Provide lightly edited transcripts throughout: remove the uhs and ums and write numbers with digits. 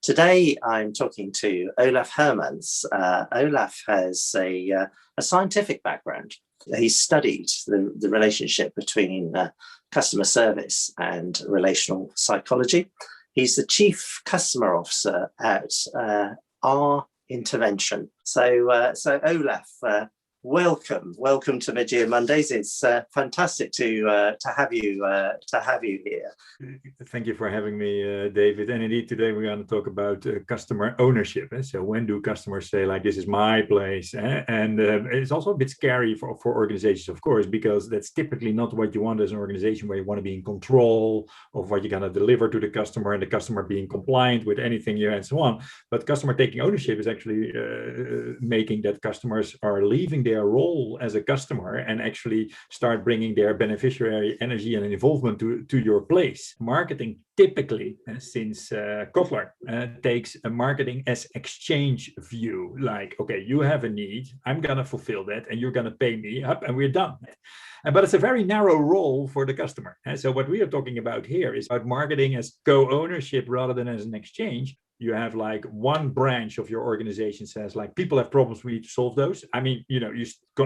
Today, I'm talking to Olaf Hermans. Olaf has a scientific background. He's studied the relationship between customer service and relational psychology. He's the Chief Customer Officer at our Intervention. So Olaf, welcome to Magia Mondays. It's fantastic to have you here. Thank you for having me, David. And indeed, today we're going to talk about customer ownership. So when do customers say, like, this is my place? And it's also a bit scary for organizations, of course, because that's typically not what you want as an organization, where you want to be in control of what you're going to deliver to the customer and the customer being compliant with anything you and so on. But customer taking ownership is actually making that customers are leaving their role as a customer and actually start bringing their beneficiary energy and involvement to your place. Marketing typically, since Kotler, takes a marketing as exchange view, like, okay, you have a need, I'm going to fulfill that, and you're going to pay me up, and we're done. But it's a very narrow role for the customer. And so what we are talking about here is about marketing as co-ownership rather than as an exchange. You have like one branch of your organization says, like, people have problems, we need to solve those. I mean, you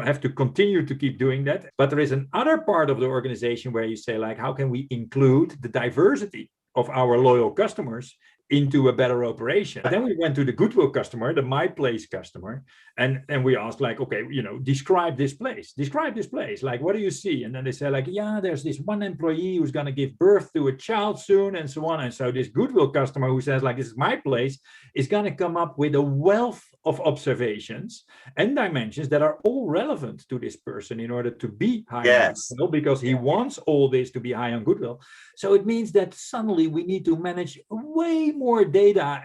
have to continue to keep doing that. But there is another part of the organization where you say, like, how can we include the diversity of our loyal customers into a better operation? Then we went to the goodwill customer, the my place customer, and we asked, like, okay, describe this place, like, what do you see? And then they say, like, yeah, there's this one employee who's going to give birth to a child soon, and so on. And so this goodwill customer who says, like, this is my place, is going to come up with a wealth of observations and dimensions that are all relevant to this person in order to be high on goodwill, because he wants all this to be high on goodwill. So it means that suddenly we need to manage way more data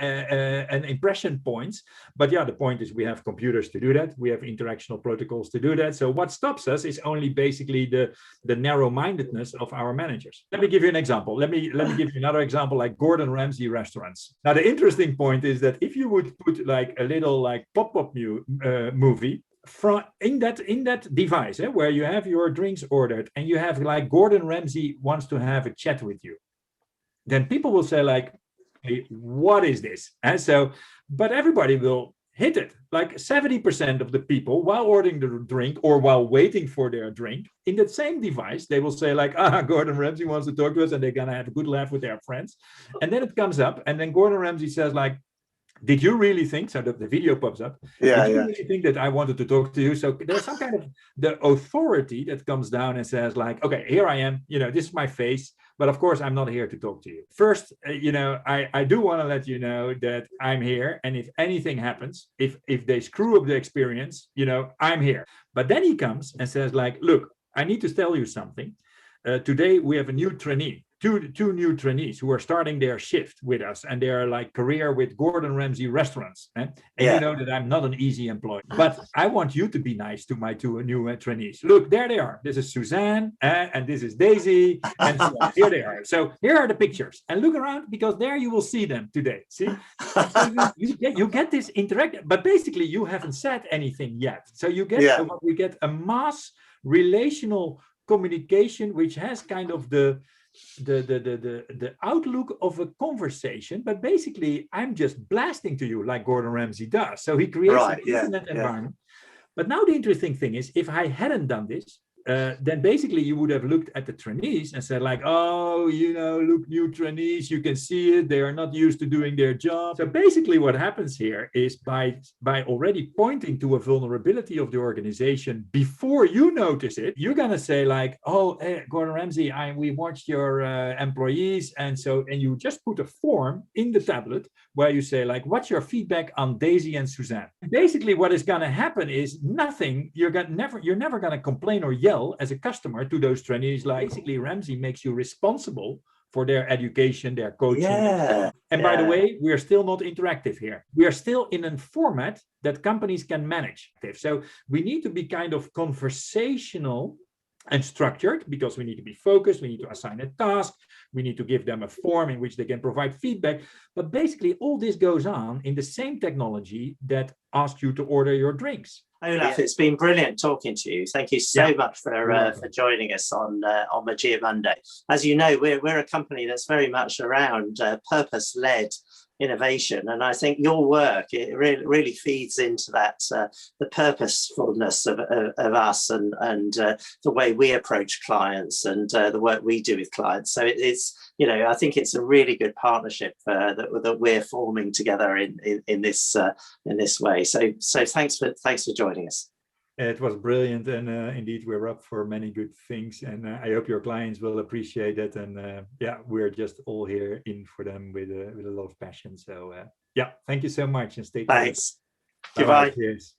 and impression points. But yeah, the point is we have computers to do that. We have interactional protocols to do that. So what stops us is only basically the narrow-mindedness of our managers. Let me give you an example. Let me give you another example, like Gordon Ramsay restaurants. Now, the interesting point is that if you would put like a little like pop-up movie in that device, where you have your drinks ordered and you have like Gordon Ramsay wants to have a chat with you, then people will say, like, hey, what is this? And so, but everybody will hit it. Like 70% of the people, while ordering the drink or while waiting for their drink, in that same device, they will say, like, Gordon Ramsay wants to talk to us, and they're going to have a good laugh with their friends. And then it comes up, and then Gordon Ramsay says, like, did you really think, so the video pops up, did you really think that I wanted to talk to you? So there's some kind of the authority that comes down and says, like, okay, here I am, this is my face, but of course I'm not here to talk to you. First, I do want to let you know that I'm here, and if anything happens, if they screw up the experience, I'm here. But then he comes and says, like, look, I need to tell you something. Today we have a new trainee. Two new trainees who are starting their shift with us, and they are like career with Gordon Ramsay restaurants. And you know that I'm not an easy employee, but I want you to be nice to my two new trainees. Look, there they are. This is Suzanne and this is Daisy, and so on. Here they are. So here are the pictures, and look around, because there you will see them today. See, so you get this interact, but basically you haven't said anything yet. So you get a mass relational communication, which has kind of the outlook of a conversation, but basically I'm just blasting to you like Gordon Ramsay does. So he creates an internet environment. But now the interesting thing is, if I hadn't done this, then basically you would have looked at the trainees and said, like, oh, look, new trainees, you can see it, they are not used to doing their job. So basically what happens here is by already pointing to a vulnerability of the organization before you notice it, you're going to say, like, oh, hey, Gordon Ramsay, we watched your employees, and you just put a form in the tablet where you say, like, what's your feedback on Daisy and Suzanne? Basically what is going to happen is nothing. You're never going to complain or yell as a customer to those trainees, like, basically Ramsay makes you responsible for their education, their coaching. And by the way, we are still not interactive here. We are still in a format that companies can manage. So we need to be kind of conversational and structured, because we need to be focused, we need to assign a task, we need to give them a form in which they can provide feedback. But basically all this goes on in the same technology that asks you to order your drinks. Olaf, it's been brilliant talking to you. Thank you so much for joining us on Magia Monday. As you know, we're a company that's very much around purpose-led innovation. And I think your work, it really feeds into that, the purposefulness of us and the way we approach clients and the work we do with clients. So it's, I think it's a really good partnership that we're forming together in this way. So thanks for joining us. It was brilliant, and indeed we're up for many good things, and I hope your clients will appreciate it. And we're just all here in for them with a lot of passion. So thank you so much, and stay tuned. Thanks. Bye-bye. Goodbye. Cheers.